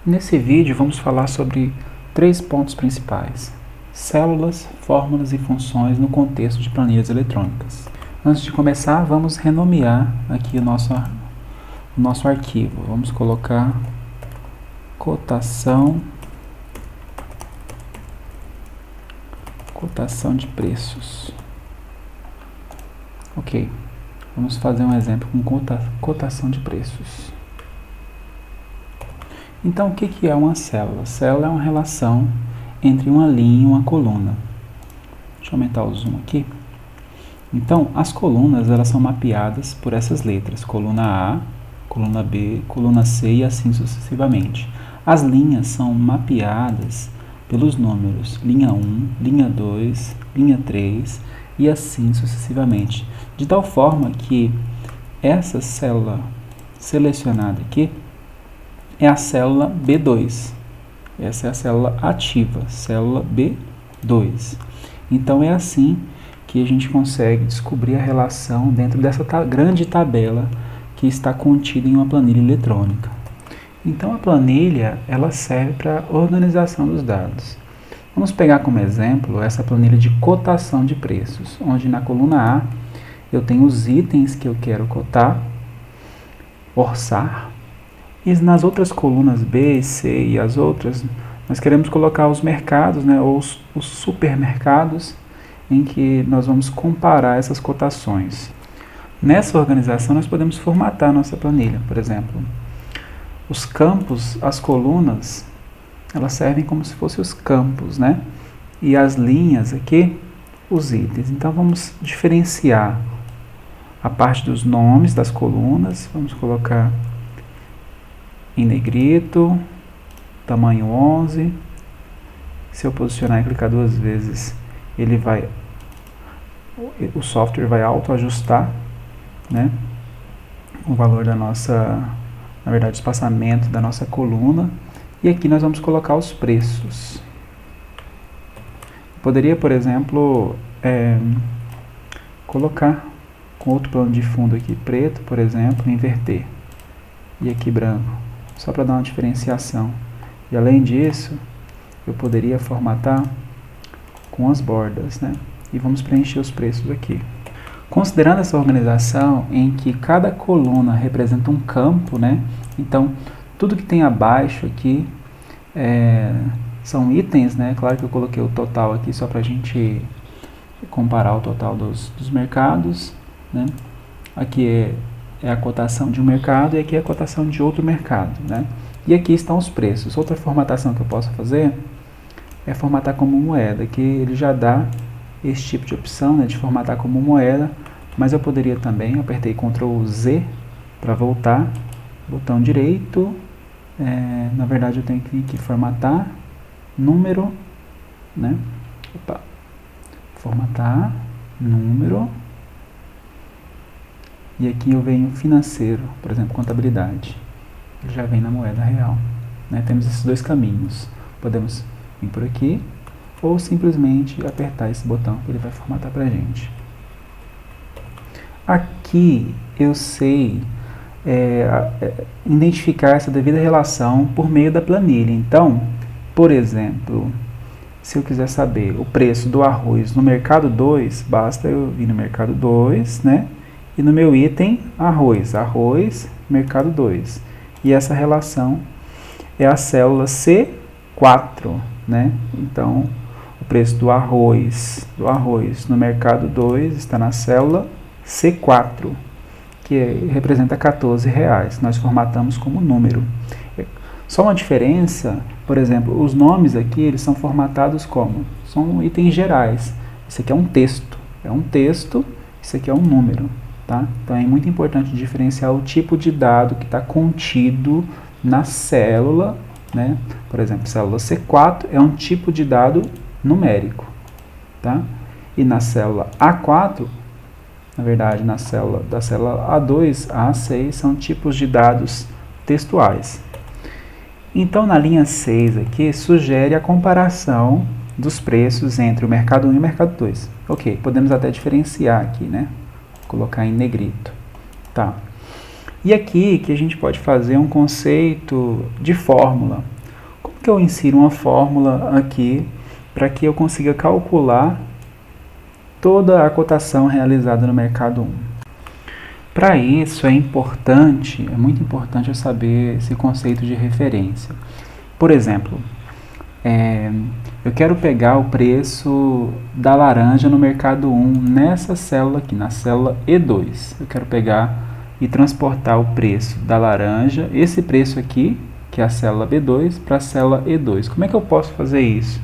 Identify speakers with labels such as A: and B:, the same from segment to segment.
A: Nesse vídeo vamos falar sobre 3 pontos principais: células, fórmulas e funções no contexto de planilhas eletrônicas. Antes de começar, vamos renomear aqui o nosso arquivo. Vamos colocar cotação de preços. Ok, vamos fazer um exemplo com cotação de preços. Então, o que é uma célula? Célula é uma relação entre uma linha e uma coluna. Deixa eu aumentar o zoom aqui. Então, as colunas elas são mapeadas por essas letras: coluna A, coluna B, coluna C e assim sucessivamente. As linhas são mapeadas pelos números linha 1, linha 2, linha 3 e assim sucessivamente, de tal forma que essa célula selecionada aqui é a célula B2. Essa é a célula ativa, célula B2. Então, é assim que a gente consegue descobrir a relação dentro dessa grande tabela que está contida em uma planilha eletrônica. Então, a planilha ela serve para a organização dos dados. Vamos pegar como exemplo essa planilha de cotação de preços, onde na coluna A eu tenho os itens que eu quero cotar, orçar, e nas outras colunas B, C e as outras, nós queremos colocar os mercados, né, ou os supermercados, em que nós vamos comparar essas cotações. Nessa organização, nós podemos formatar a nossa planilha. Por exemplo, os campos, as colunas, elas servem como se fossem os campos, né? E as linhas aqui, os itens. Então, vamos diferenciar a parte dos nomes das colunas. Vamos colocar em negrito, tamanho 11. Se eu posicionar e clicar 2 vezes, o software vai autoajustar, né, o valor da nossa, na verdade, o espaçamento da nossa coluna. E aqui nós vamos colocar os preços. Poderia, por exemplo, colocar com outro plano de fundo aqui preto, por exemplo, inverter, e aqui branco, só para dar uma diferenciação. E além disso, eu poderia formatar com as bordas, né? E vamos preencher os preços aqui. Considerando essa organização em que cada coluna representa um campo, né? Então, tudo que tem abaixo aqui são itens, né? Claro que eu coloquei o total aqui só para a gente comparar o total dos mercados, né? Aqui é a cotação de um mercado e aqui é a cotação de outro mercado, né? E aqui estão os preços. Outra formatação que eu posso fazer é formatar como moeda, que ele já dá esse tipo de opção, né, de formatar como moeda, mas eu poderia também, apertei Ctrl Z para voltar, botão direito, na verdade eu tenho que formatar, número, né, formatar, número, e aqui eu venho financeiro, por exemplo, contabilidade, ele já vem na moeda real, né, temos esses dois caminhos, podemos vir por aqui, ou simplesmente apertar esse botão que ele vai formatar para a gente. Aqui eu sei identificar essa devida relação por meio da planilha. Então, por exemplo, se eu quiser saber o preço do arroz no mercado 2, basta eu vir no mercado 2, né? E no meu item arroz, mercado 2. E essa relação é a célula C4, né? Então, o preço do arroz no mercado 2 está na célula C4, que representa R$14. Nós formatamos como número. Só uma diferença, por exemplo, os nomes aqui eles são formatados como? São itens gerais. Isso aqui é um texto, isso aqui é um número. Tá? Então é muito importante diferenciar o tipo de dado que está contido na célula, né? Por exemplo, célula C4 é um tipo de dado numérico, tá? E na célula A4, na verdade, da célula A2 a A6 são tipos de dados textuais. Então, na linha 6 aqui, sugere a comparação dos preços entre o mercado 1 e o mercado 2. Ok, podemos até diferenciar aqui, né? Colocar em negrito. Tá. E aqui que a gente pode fazer um conceito de fórmula. Como que eu insiro uma fórmula aqui para que eu consiga calcular toda a cotação realizada no mercado 1? Para isso é muito importante eu saber esse conceito de referência. Por exemplo, eu quero pegar o preço da laranja no mercado 1 nessa célula aqui, na célula E2. Eu quero pegar e transportar o preço da laranja, esse preço aqui, que é a célula B2, para a célula E2. Como é que eu posso fazer isso?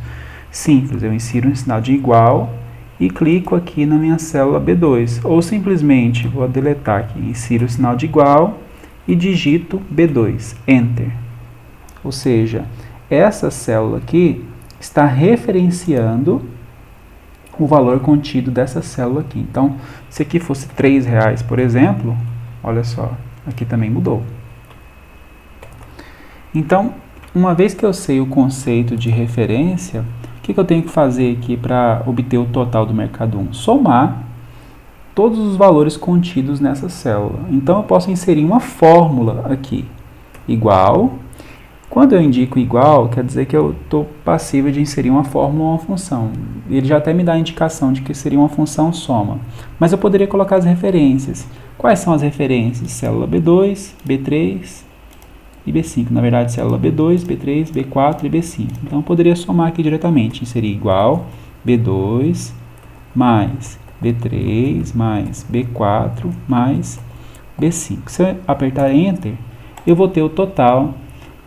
A: Simples, eu insiro um sinal de igual e clico aqui na minha célula B2. Ou simplesmente vou deletar aqui, insiro o sinal de igual e digito B2, Enter. Ou seja, essa célula aqui está referenciando o valor contido dessa célula aqui. Então, se aqui fosse R$3, por exemplo, olha só, aqui também mudou. Então, uma vez que eu sei o conceito de referência, o que eu tenho que fazer aqui para obter o total do mercado 1? Somar todos os valores contidos nessa célula. Então, eu posso inserir uma fórmula aqui, igual. Quando eu indico igual, quer dizer que eu estou passível de inserir uma fórmula ou uma função. Ele já até me dá a indicação de que seria uma função soma. Mas eu poderia colocar as referências. Quais são as referências? Célula B2, B3 e B5. Na verdade, célula B2, B3, B4 e B5. Então, eu poderia somar aqui diretamente. Inserir igual B2 mais B3 mais B4 mais B5. Se eu apertar Enter, eu vou ter o total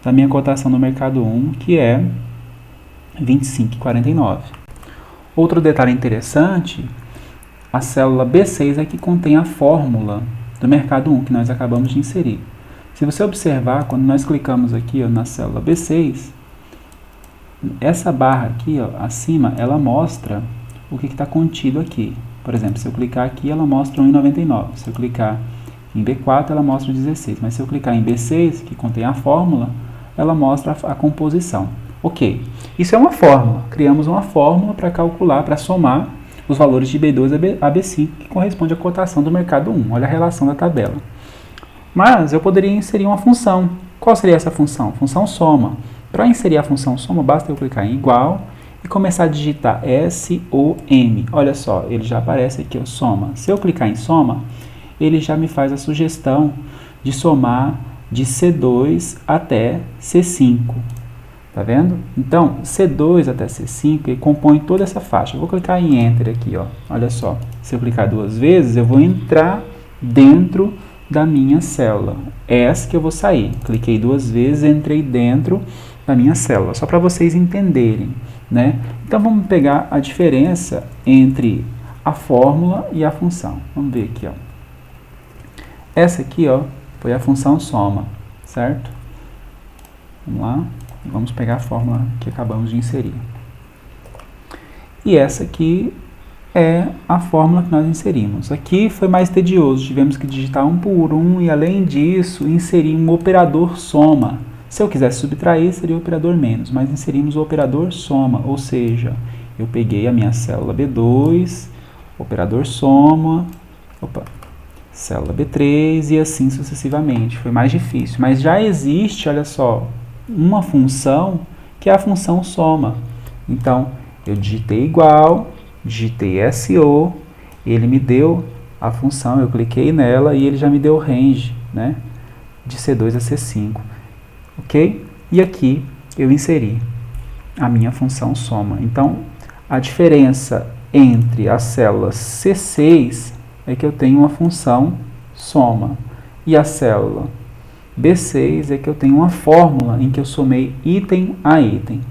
A: da minha cotação no mercado 1, que é 25,49. Outro detalhe interessante, a célula B6 é que contém a fórmula do mercado 1, que nós acabamos de inserir. Se você observar, quando nós clicamos aqui na célula B6, essa barra aqui acima, ela mostra o que está contido aqui. Por exemplo, se eu clicar aqui, ela mostra 1,99. Se eu clicar em B4, ela mostra 16. Mas se eu clicar em B6, que contém a fórmula, ela mostra a composição. Ok, isso é uma fórmula. Criamos uma fórmula para calcular, para somar os valores de B2 a B5, que corresponde à cotação do mercado 1. Olha a relação da tabela. Mas eu poderia inserir uma função. Qual seria essa função? Função soma. Para inserir a função soma, basta eu clicar em igual e começar a digitar SOM. Olha só, ele já aparece aqui, soma. Se eu clicar em soma, ele já me faz a sugestão de somar de C2 até C5, tá vendo? Então, C2 até C5, ele compõe toda essa faixa. Eu vou clicar em Enter aqui, olha só. Se eu clicar duas vezes, eu vou entrar dentro da minha célula. Essa que eu vou sair. Cliquei duas vezes, entrei dentro da minha célula, só para vocês entenderem, né? Então, vamos pegar a diferença entre a fórmula e a função. Vamos ver aqui, Essa aqui, foi a função soma, certo? Vamos lá, vamos pegar a fórmula que acabamos de inserir. E essa aqui é a fórmula que nós inserimos. Aqui foi mais tedioso, tivemos que digitar um por um e, além disso, inserir um operador soma. Se eu quisesse subtrair, seria o operador menos, mas inserimos o operador soma, ou seja, eu peguei a minha célula B2, operador soma, célula B3 e assim sucessivamente. Foi mais difícil, mas já existe, olha só, uma função que é a função soma. Então, eu digitei igual, digitei SO, ele me deu a função, eu cliquei nela e ele já me deu o range, né, de C2 a C5, ok? E aqui eu inseri a minha função soma. Então, a diferença entre as células C6 é que eu tenho uma função soma. E a célula B6 é que eu tenho uma fórmula em que eu somei item a item.